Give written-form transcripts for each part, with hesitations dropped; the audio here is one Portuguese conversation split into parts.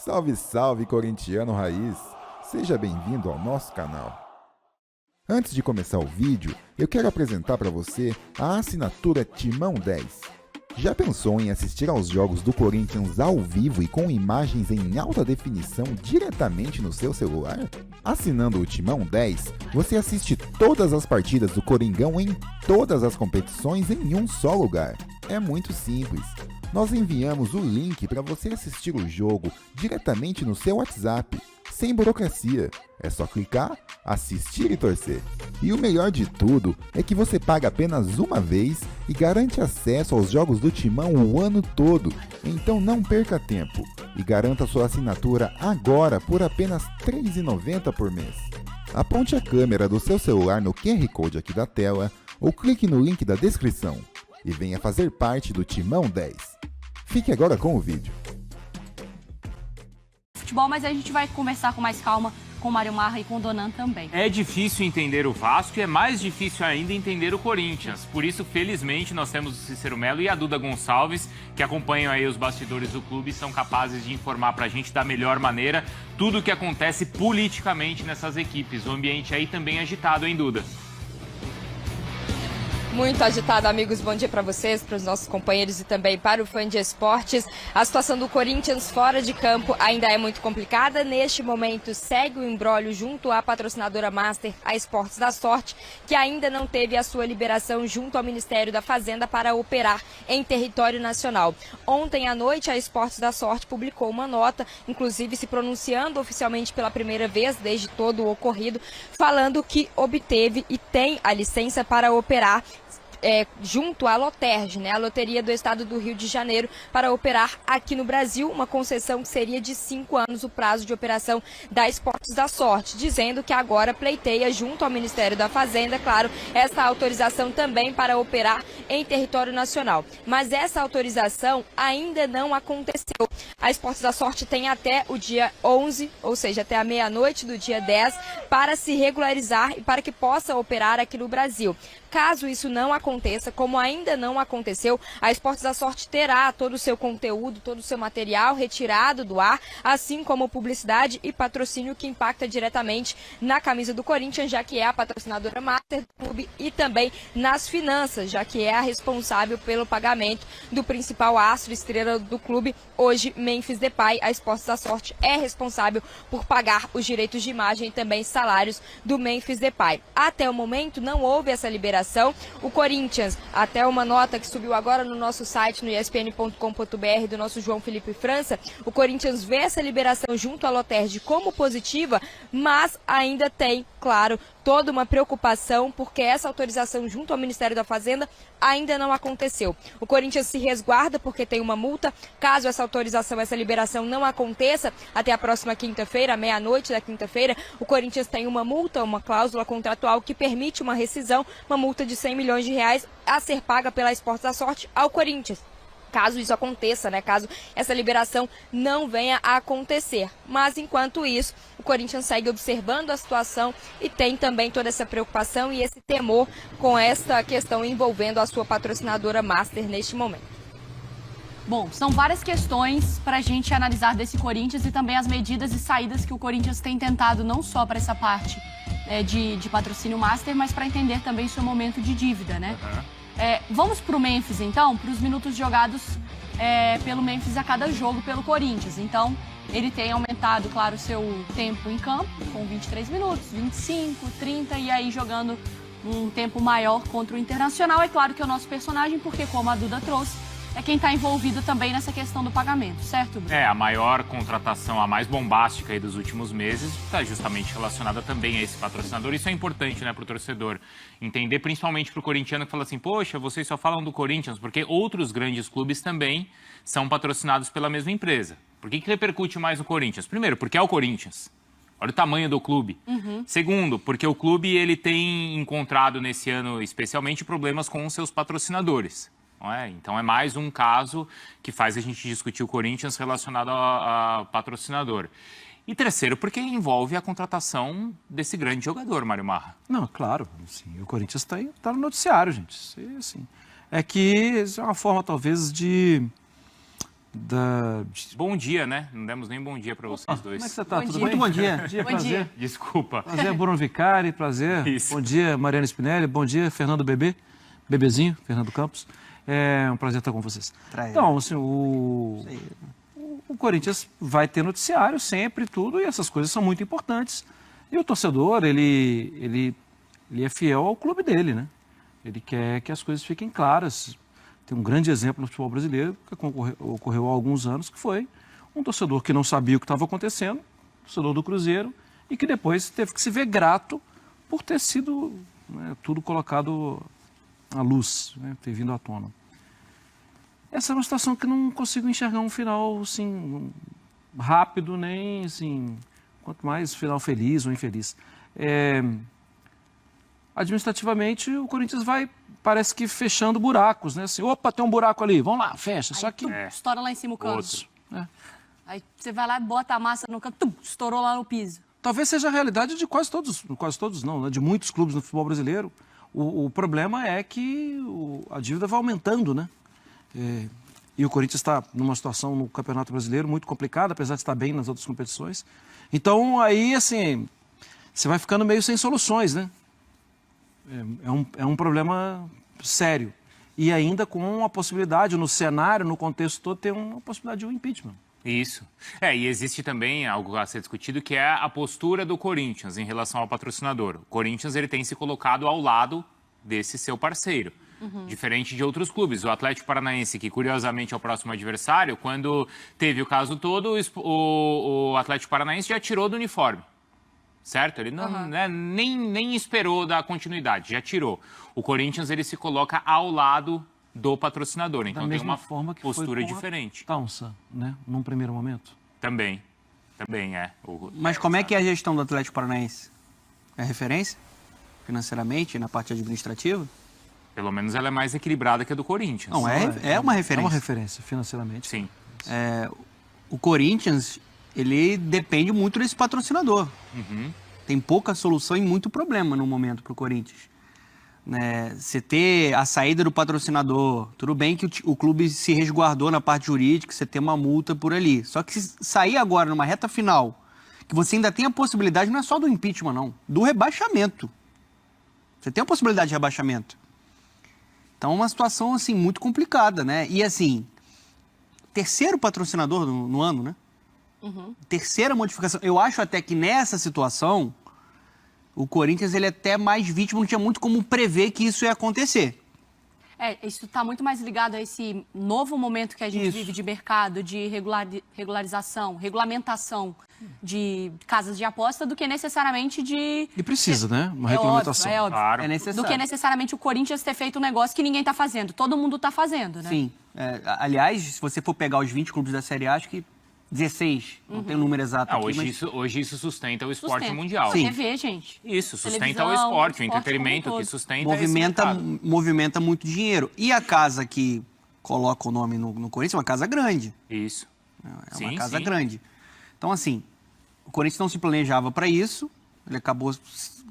Salve, salve, corintiano raiz! Seja bem-vindo ao nosso canal. Antes de começar o vídeo, eu quero apresentar para você a assinatura Timão 10. Já pensou em assistir aos jogos do Corinthians ao vivo e com imagens em alta definição diretamente no seu celular? Assinando o Timão 10, você assiste todas as partidas do Coringão em todas as competições em um só lugar. É muito simples. Nós enviamos o link para você assistir o jogo diretamente no seu WhatsApp, sem burocracia. É só clicar, assistir e torcer. E o melhor de tudo é que você paga apenas uma vez e garante acesso aos jogos do Timão o ano todo. Então não perca tempo e garanta sua assinatura agora por apenas R$ 3,90 por mês. Aponte a câmera do seu celular no QR Code aqui da tela ou clique no link da descrição e venha fazer parte do Timão 10. Fique agora com o vídeo. Futebol, mas a gente vai conversar com mais calma com o Mário Marra e com o Donan também. É difícil entender o Vasco e é mais difícil ainda entender o Corinthians. Por isso, felizmente, nós temos o Cícero Melo e a Duda Gonçalves, que acompanham aí os bastidores do clube e são capazes de informar pra gente da melhor maneira tudo o que acontece politicamente nessas equipes. O ambiente aí também é agitado, hein, Duda? Muito agitado, amigos. Bom dia para vocês, para os nossos companheiros e também para o fã de esportes. A situação do Corinthians fora de campo ainda é muito complicada. Neste momento, segue o imbróglio junto à patrocinadora Master, a Esportes da Sorte, que ainda não teve a sua liberação junto ao Ministério da Fazenda para operar em território nacional. Ontem à noite, a Esportes da Sorte publicou uma nota, inclusive se pronunciando oficialmente pela primeira vez desde todo o ocorrido, falando que obteve e tem a licença para operar junto à Loterj, a Loteria do Estado do Rio de Janeiro, para operar aqui no Brasil, uma concessão que seria de 5 anos o prazo de operação da Esportes da Sorte, dizendo que agora pleiteia junto ao Ministério da Fazenda, claro, essa autorização também para operar em território nacional. Mas essa autorização ainda não aconteceu. A Esportes da Sorte tem até o dia 11, ou seja, até a meia-noite do dia 10, para se regularizar e para que possa operar aqui no Brasil. Caso isso não aconteça, como ainda não aconteceu, a Esportes da Sorte terá todo o seu conteúdo, todo o seu material retirado do ar, assim como publicidade e patrocínio que impacta diretamente na camisa do Corinthians, já que é a patrocinadora master do clube, e também nas finanças, já que é a responsável pelo pagamento do principal astro estrela do clube, hoje Memphis Depay. A Esportes da Sorte é responsável por pagar os direitos de imagem e também salários do Memphis Depay. Até o momento não houve essa liberação. O Corinthians, até uma nota que subiu agora no nosso site, no espn.com.br, do nosso João Felipe França, o Corinthians vê essa liberação junto à Loterj como positiva, mas ainda tem, claro, toda uma preocupação, porque essa autorização junto ao Ministério da Fazenda ainda não aconteceu. O Corinthians se resguarda porque tem uma multa. Caso essa autorização, essa liberação não aconteça até a próxima quinta-feira, meia-noite da quinta-feira, o Corinthians tem uma multa, uma cláusula contratual que permite uma rescisão, uma multa de 100 milhões de reais a ser paga pela Esportes da Sorte ao Corinthians. Caso isso aconteça, caso essa liberação não venha a acontecer. Mas, enquanto isso, o Corinthians segue observando a situação e tem também toda essa preocupação e esse temor com essa questão envolvendo a sua patrocinadora Master neste momento. Bom, são várias questões para a gente analisar desse Corinthians e também as medidas e saídas que o Corinthians tem tentado, não só para essa parte de patrocínio Master, mas para entender também o seu momento de dívida, Vamos para o Memphis, então, para os minutos jogados pelo Memphis a cada jogo pelo Corinthians. Então, ele tem aumentado, claro, o seu tempo em campo, com 23 minutos, 25, 30, e aí jogando um tempo maior contra o Internacional. É claro que é o nosso personagem, porque, como a Duda trouxe, é quem está envolvido também nessa questão do pagamento, certo, Bruno? A maior contratação, a mais bombástica aí dos últimos meses, está justamente relacionada também a esse patrocinador. Isso é importante, para o torcedor entender, principalmente para o corintiano que fala assim, poxa, vocês só falam do Corinthians, porque outros grandes clubes também são patrocinados pela mesma empresa. Por que repercute mais no Corinthians? Primeiro, porque é o Corinthians. Olha o tamanho do clube. Segundo, porque o clube ele tem encontrado nesse ano especialmente problemas com os seus patrocinadores. Então é mais um caso que faz a gente discutir o Corinthians relacionado a patrocinador. E terceiro, porque envolve a contratação desse grande jogador, Mário Marra. Não, claro. Assim, o Corinthians tá no noticiário, gente. Assim, é que isso é uma forma, talvez, de Bom dia, né? Não demos nem bom dia para vocês dois. Como é que você tá? Bom Tudo dia. bem? Muito bom dia. Bom dia, Bom prazer. dia. Desculpa. Prazer, Bruno Vicari, prazer. Isso. Bom dia, Mariana Spinelli. Bom dia, Fernando Bebezinho, Fernando Campos. É um prazer estar com vocês. Então, assim, o Corinthians vai ter noticiário sempre, tudo, e essas coisas são muito importantes. E o torcedor, ele é fiel ao clube dele, né? Ele quer que as coisas fiquem claras. Tem um grande exemplo no futebol brasileiro que ocorreu há alguns anos, que foi um torcedor que não sabia o que estava acontecendo, torcedor do Cruzeiro, e que depois teve que se ver grato por ter sido, né, tudo colocado à luz, né, ter vindo à tona. Essa é uma situação que não consigo enxergar um final assim, rápido, nem assim, quanto mais final feliz ou infeliz. Administrativamente, o Corinthians vai, parece que fechando buracos, né? Assim, opa, tem um buraco ali, vamos lá, fecha. Só que Estoura lá em cima o canto. Outro. Aí você vai lá e bota a massa no canto, estourou lá no piso. talvez seja a realidade de quase todos não, né? De muitos clubes no futebol brasileiro. O problema é que a dívida vai aumentando, né? E o Corinthians está numa situação no Campeonato Brasileiro muito complicada, apesar de estar bem nas outras competições. Então, aí, assim, você vai ficando meio sem soluções, né? É um problema sério. E ainda com a possibilidade, no cenário, no contexto todo, ter uma possibilidade de um impeachment. Isso. E existe também algo a ser discutido, que é a postura do Corinthians em relação ao patrocinador. O Corinthians ele tem se colocado ao lado desse seu parceiro. Diferente de outros clubes. O Atlético Paranaense, que curiosamente é o próximo adversário, quando teve o caso todo, o Atlético Paranaense já tirou do uniforme. Certo? Ele não, né, nem esperou dar continuidade, já tirou. O Corinthians ele se coloca ao lado do patrocinador, então tem uma forma que postura foi com diferente. Taunsa, né? Num primeiro momento. Também é. Mas como é que é a gestão do Atlético Paranaense? É referência? Financeiramente, na parte administrativa? Pelo menos ela é mais equilibrada que a do Corinthians. Não, é uma referência. É uma referência, financeiramente. Sim. O Corinthians, ele depende muito desse patrocinador. Tem pouca solução e muito problema no momento para o Corinthians. Você ter a saída do patrocinador, tudo bem que o clube se resguardou na parte jurídica, você tem uma multa por ali. Só que se sair agora numa reta final, que você ainda tem a possibilidade, não é só do impeachment não, do rebaixamento. Você tem a possibilidade de rebaixamento. Então é uma situação assim, muito complicada, né? E assim, terceiro patrocinador no ano, né? Terceira modificação. Eu acho até que nessa situação, o Corinthians ele é até mais vítima, não tinha muito como prever que isso ia acontecer. Isso está muito mais ligado a esse novo momento que a gente vive de mercado, de regulamentação de casas de aposta, do que necessariamente de... E precisa, né? Uma regulamentação. É óbvio. Claro. É necessário. Do que necessariamente o Corinthians ter feito um negócio que ninguém está fazendo. Todo mundo está fazendo, né? Sim. Aliás, se você for pegar os 20 clubes da Série A, acho que 16, não tem o número exato aqui, hoje isso sustenta o esporte mundial. Sim. TV, gente. Isso, sustenta Televisão, o esporte, o como entretenimento um que todo. sustenta esse mercado. movimenta muito dinheiro. E a casa que coloca o nome no Corinthians é uma casa grande. Isso. É uma casa grande. Então, assim, o Corinthians não se planejava para isso, ele acabou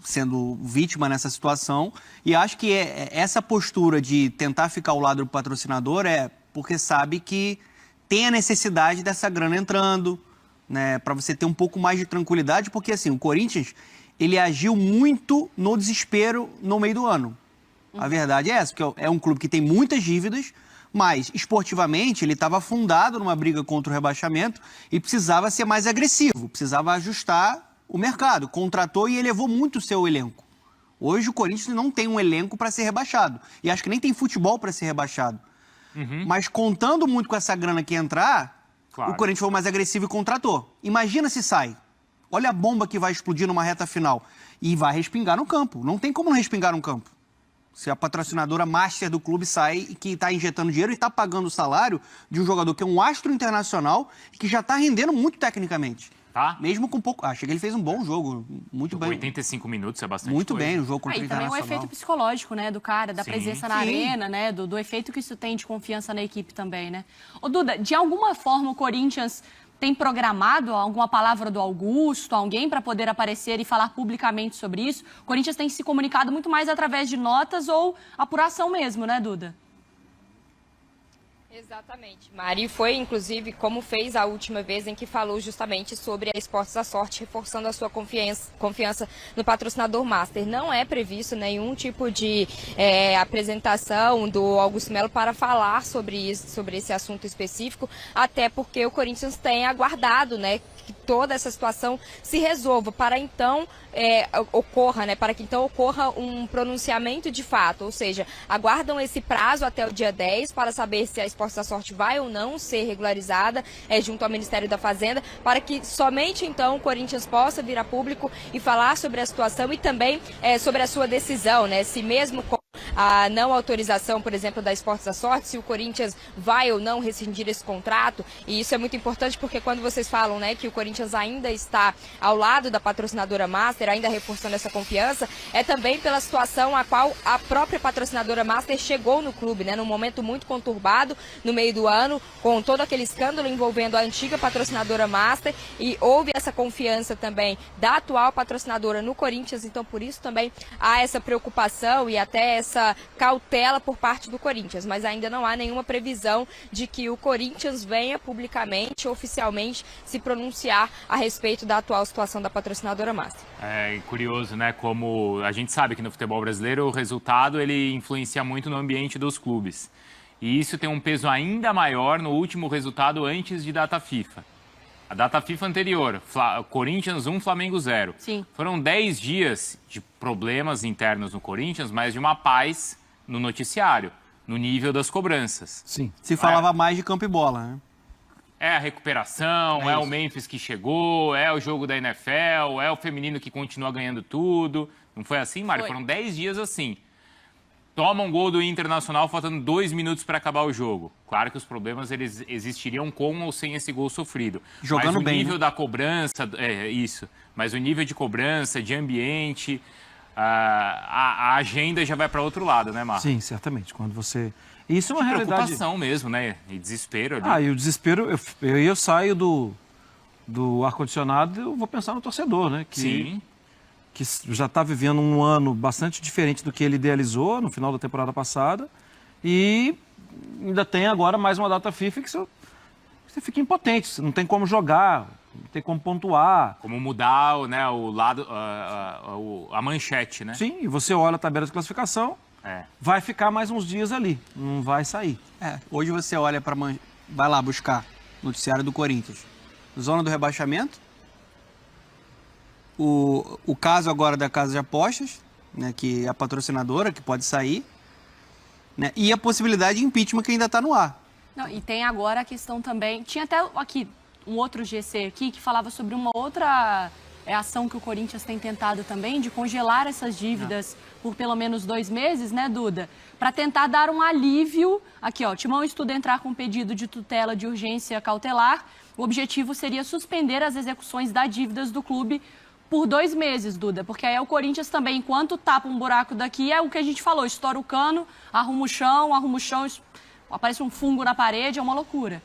sendo vítima nessa situação, e acho que essa postura de tentar ficar ao lado do patrocinador é porque sabe que tem a necessidade dessa grana entrando, né, para você ter um pouco mais de tranquilidade, porque assim, o Corinthians, ele agiu muito no desespero no meio do ano. A verdade é essa, porque é um clube que tem muitas dívidas, mas esportivamente ele estava afundado numa briga contra o rebaixamento e precisava ser mais agressivo, precisava ajustar o mercado, contratou e elevou muito o seu elenco. Hoje o Corinthians não tem um elenco para ser rebaixado, e acho que nem tem futebol para ser rebaixado. Mas contando muito com essa grana que entrar, claro, o Corinthians foi mais agressivo e contratou. Imagina se sai. Olha a bomba que vai explodir numa reta final. E vai respingar no campo. Não tem como não respingar no campo. Se a patrocinadora master do clube sai e que está injetando dinheiro e está pagando o salário de um jogador que é um astro internacional e que já está rendendo muito tecnicamente. Tá. Mesmo com pouco... Achei que ele fez um bom jogo. Muito bem. 85 minutos é bastante Muito coisa. bem no jogo contra o E também o Internacional. efeito psicológico, né, do cara, da Sim. presença na arena, né, do efeito que isso tem de confiança na equipe também, né? Ô, Duda, de alguma forma o Corinthians tem programado alguma palavra do Augusto, alguém para poder aparecer e falar publicamente sobre isso? O Corinthians tem se comunicado muito mais através de notas ou apuração mesmo, né, Duda? Exatamente, Mari. Foi, inclusive, como fez a última vez em que falou justamente sobre a Esportes da Sorte, reforçando a sua confiança no patrocinador Master. Não é previsto nenhum tipo de apresentação do Augusto Melo para falar sobre isso, sobre esse assunto específico, até porque o Corinthians tem aguardado, né, que toda essa situação se resolva para então para que então ocorra um pronunciamento de fato, ou seja, aguardam esse prazo até o dia 10 para saber se a Esportes da Sorte vai ou não ser regularizada junto ao Ministério da Fazenda, para que somente então o Corinthians possa vir a público e falar sobre a situação e também sobre a sua decisão, né, se mesmo com a não autorização, por exemplo, da Esportes da Sorte, se o Corinthians vai ou não rescindir esse contrato. E isso é muito importante porque quando vocês falam, né, que o Corinthians ainda está ao lado da patrocinadora Master, ainda reforçando essa confiança, é também pela situação a qual a própria patrocinadora Master chegou no clube, né, num momento muito conturbado no meio do ano, com todo aquele escândalo envolvendo a antiga patrocinadora Master, e houve essa confiança também da atual patrocinadora no Corinthians, então por isso também há essa preocupação e até essa cautela por parte do Corinthians, mas ainda não há nenhuma previsão de que o Corinthians venha publicamente, oficialmente, se pronunciar a respeito da atual situação da patrocinadora Master. É curioso, né? Como a gente sabe que no futebol brasileiro o resultado ele influencia muito no ambiente dos clubes. E isso tem um peso ainda maior no último resultado antes de data FIFA. A data FIFA anterior, Corinthians 1, Flamengo 0. Sim. Foram 10 dias de problemas internos no Corinthians, mas de uma paz no noticiário, no nível das cobranças. Sim. Se falava mais de campo e bola, né? É a recuperação, é o Memphis que chegou, é o jogo da NFL, é o feminino que continua ganhando tudo. Não foi assim, Mário? Foram 10 dias assim. Toma um gol do Internacional faltando 2 minutos para acabar o jogo. Claro que os problemas eles existiriam com ou sem esse gol sofrido. Jogando mas o bem, nível né? da cobrança, mas o nível de cobrança, de ambiente, a agenda já vai para outro lado, né, Marcos? Sim, certamente. Quando você... Isso é uma realidade... Preocupação mesmo, né? E desespero ali. E o desespero... Eu saio do ar-condicionado e eu vou pensar no torcedor, né? Sim. Que já está vivendo um ano bastante diferente do que ele idealizou no final da temporada passada e ainda tem agora mais uma data FIFA que você fica impotente, você não tem como jogar, não tem como pontuar. Como mudar, né, o lado, a manchete, né? Sim, e você olha a tabela de classificação, vai ficar mais uns dias ali, não vai sair. Hoje você olha para... Vai lá buscar noticiário do Corinthians. Zona do rebaixamento. O caso agora da Casa de Apostas, né, que é a patrocinadora, que pode sair, né, e a possibilidade de impeachment que ainda está no ar. Não, e tem agora a questão também... Tinha até aqui um outro GC aqui que falava sobre uma outra ação que o Corinthians tem tentado também, de congelar essas dívidas por pelo menos 2 meses, né, Duda? Para tentar dar um alívio. Aqui, ó, Timão estuda entrar com pedido de tutela de urgência cautelar. O objetivo seria suspender as execuções das dívidas do clube por 2 meses, Duda, porque aí o Corinthians também, enquanto tapa um buraco daqui, é o que a gente falou, estoura o cano, arruma o chão, aparece um fungo na parede, é uma loucura.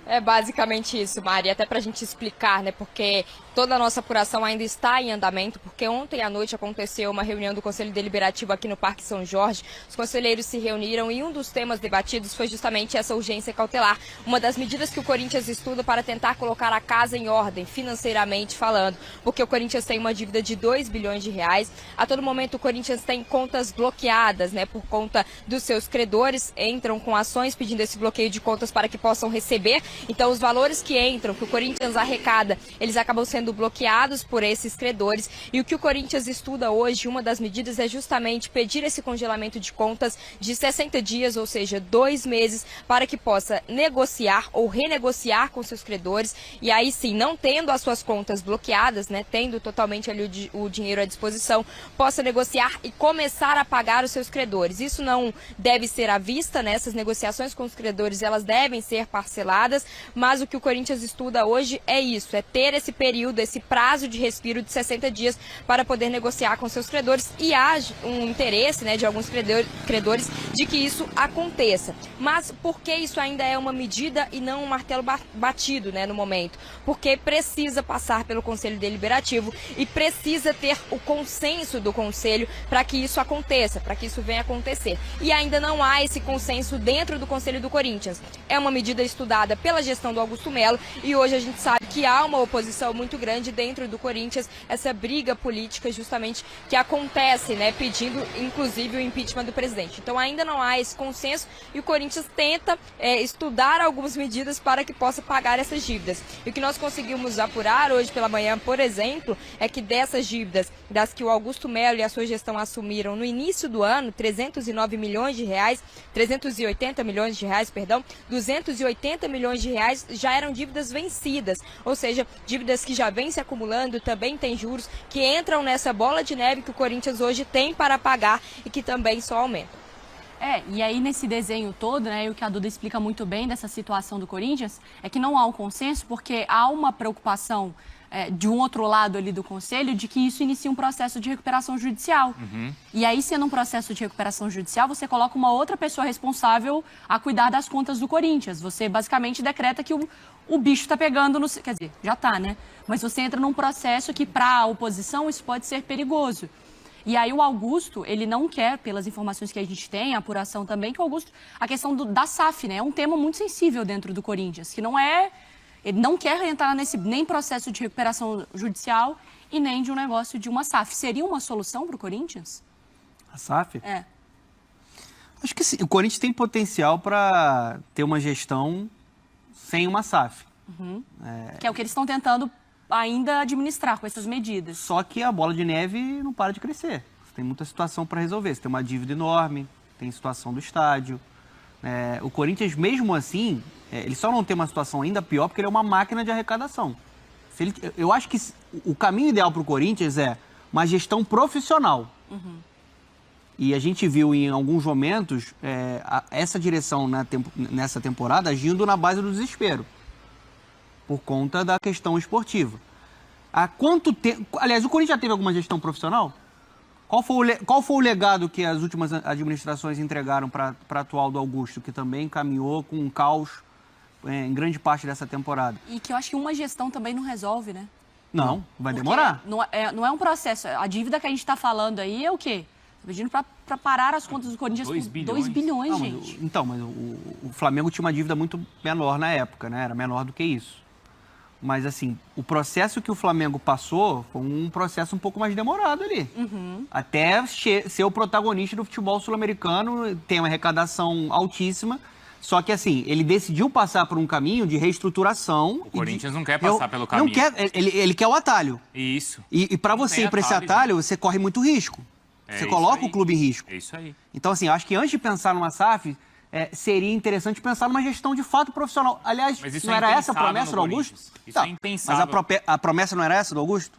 É basicamente isso, Mari, até para a gente explicar, né, porque toda a nossa apuração ainda está em andamento, porque ontem à noite aconteceu uma reunião do Conselho Deliberativo aqui no Parque São Jorge, os conselheiros se reuniram e um dos temas debatidos foi justamente essa urgência cautelar, uma das medidas que o Corinthians estuda para tentar colocar a casa em ordem, financeiramente falando, porque o Corinthians tem uma dívida de 2 bilhões de reais, a todo momento o Corinthians tem contas bloqueadas, né, por conta dos seus credores, entram com ações pedindo esse bloqueio de contas para que possam receber. Então, os valores que entram, que o Corinthians arrecada, eles acabam sendo bloqueados por esses credores. E o que o Corinthians estuda hoje, uma das medidas é justamente pedir esse congelamento de contas de 60 dias, ou seja, 2 meses, para que possa negociar ou renegociar com seus credores. E aí sim, não tendo as suas contas bloqueadas, né, tendo totalmente ali o dinheiro à disposição, possa negociar e começar a pagar os seus credores. Isso não deve ser à vista, né? Essas negociações com os credores, elas devem ser parceladas. mas o que o Corinthians estuda hoje é isso, é ter esse período, esse prazo de respiro de 60 dias para poder negociar com seus credores, e há um interesse, né, de alguns credores de que isso aconteça. Mas por que isso ainda é uma medida e não um martelo batido, né, no momento? Porque precisa passar pelo Conselho Deliberativo e precisa ter o consenso do Conselho para que isso aconteça, para que isso venha acontecer. E ainda não há esse consenso dentro do Conselho do Corinthians. É uma medida estudada pela gestão do Augusto Melo e hoje a gente sabe que há uma oposição muito grande dentro do Corinthians, essa briga política justamente que acontece, né, pedindo inclusive o impeachment do presidente. Então ainda não há esse consenso e o Corinthians tenta estudar algumas medidas para que possa pagar essas dívidas. E o que nós conseguimos apurar hoje pela manhã, por exemplo, é que dessas dívidas, das que o Augusto Melo e a sua gestão assumiram no início do ano, 380 milhões de reais, 280 milhões de reais já eram dívidas vencidas, ou seja, dívidas que já vêm se acumulando, também tem juros que entram nessa bola de neve que o Corinthians hoje tem para pagar e que também só aumentam. E aí nesse desenho todo, né, o que a Duda explica muito bem dessa situação do Corinthians, é que não há um consenso porque há uma preocupação de um outro lado ali do Conselho de que isso inicie um processo de recuperação judicial. E aí, sendo um processo de recuperação judicial, você coloca uma outra pessoa responsável a cuidar das contas do Corinthians. Você basicamente decreta que o bicho está pegando no... Quer dizer, já está, né? Mas você entra num processo que, para a oposição, isso pode ser perigoso. E aí o Augusto, ele não quer, pelas informações que a gente tem, a apuração também, que o Augusto, a questão da SAF, né? É um tema muito sensível dentro do Corinthians, que não é... Ele não quer entrar nesse nem processo de recuperação judicial e nem de um negócio de uma SAF. Seria uma solução para o Corinthians? A SAF? Acho que sim. O Corinthians tem potencial para ter uma gestão sem uma SAF. Que é o que eles estão tentando ainda administrar com essas medidas. Só que a bola de neve não para de crescer. Você tem muita situação para resolver. Você tem uma dívida enorme, tem situação do estádio. O Corinthians, mesmo assim, ele só não tem uma situação ainda pior porque ele é uma máquina de arrecadação. Eu acho que o caminho ideal para o Corinthians é uma gestão profissional. E a gente viu em alguns momentos essa direção nessa temporada agindo na base do desespero, por conta da questão esportiva. Há quanto tempo... Aliás, o Corinthians já teve alguma gestão profissional? Qual foi o legado que as últimas administrações entregaram para a atual do Augusto, que também caminhou com um caos em grande parte dessa temporada? E que eu acho que uma gestão também não resolve, né? Não, vai demorar. Não é um processo. A dívida que a gente está falando aí é o quê? Está pedindo para parar as contas do Corinthians por 2 bilhões, não, gente. Mas o Flamengo tinha uma dívida muito menor na época, né? Era menor do que isso. Mas, assim, o processo que o Flamengo passou foi um processo um pouco mais demorado ali. Até ser o protagonista do futebol sul-americano, tem uma arrecadação altíssima. Só que, assim, ele decidiu passar por um caminho de reestruturação. O Corinthians não quer passar pelo caminho. Não quer, ele quer o atalho. Isso. E para você ir para esse atalho, você corre muito risco. Você coloca o clube em risco. É isso aí. Então, assim, acho que antes de pensar numa SAF... seria interessante pensar numa gestão de fato profissional. Aliás, não era essa a promessa do Augusto? Isso é impensável. Mas a promessa não era essa do Augusto?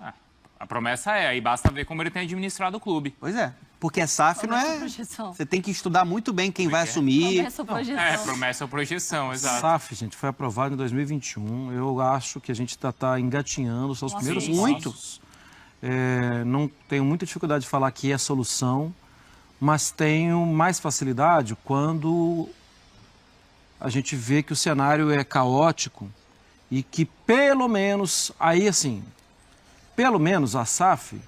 A promessa aí basta ver como ele tem administrado o clube. Pois é, porque a SAF não é... Projeção. Você tem que estudar muito bem quem vai assumir. Promessa ou projeção. Promessa ou projeção, exato. SAF, gente, foi aprovado em 2021. Eu acho que a gente está engatinhando, são os primeiros passos. Muito. Não tenho muita dificuldade de falar que é solução, mas tenho mais facilidade quando a gente vê que o cenário é caótico e que pelo menos, aí assim, pelo menos a SAF,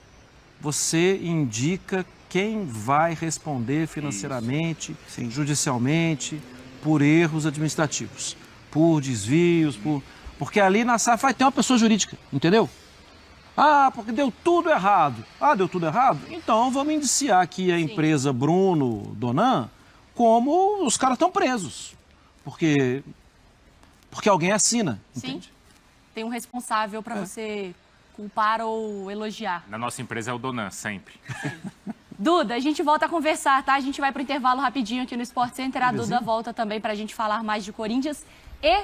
você indica quem vai responder financeiramente, judicialmente, por erros administrativos, por desvios, porque ali na SAF vai ter uma pessoa jurídica, entendeu? Porque deu tudo errado. Deu tudo errado? Então vamos indiciar aqui a empresa Bruno Donan como os caras estão presos. Porque alguém assina, entende? Tem um responsável para você culpar ou elogiar. Na nossa empresa é o Donan, sempre. Duda, a gente volta a conversar, tá? A gente vai para o intervalo rapidinho aqui no Sport Center. A Duda volta também para a gente falar mais de Corinthians e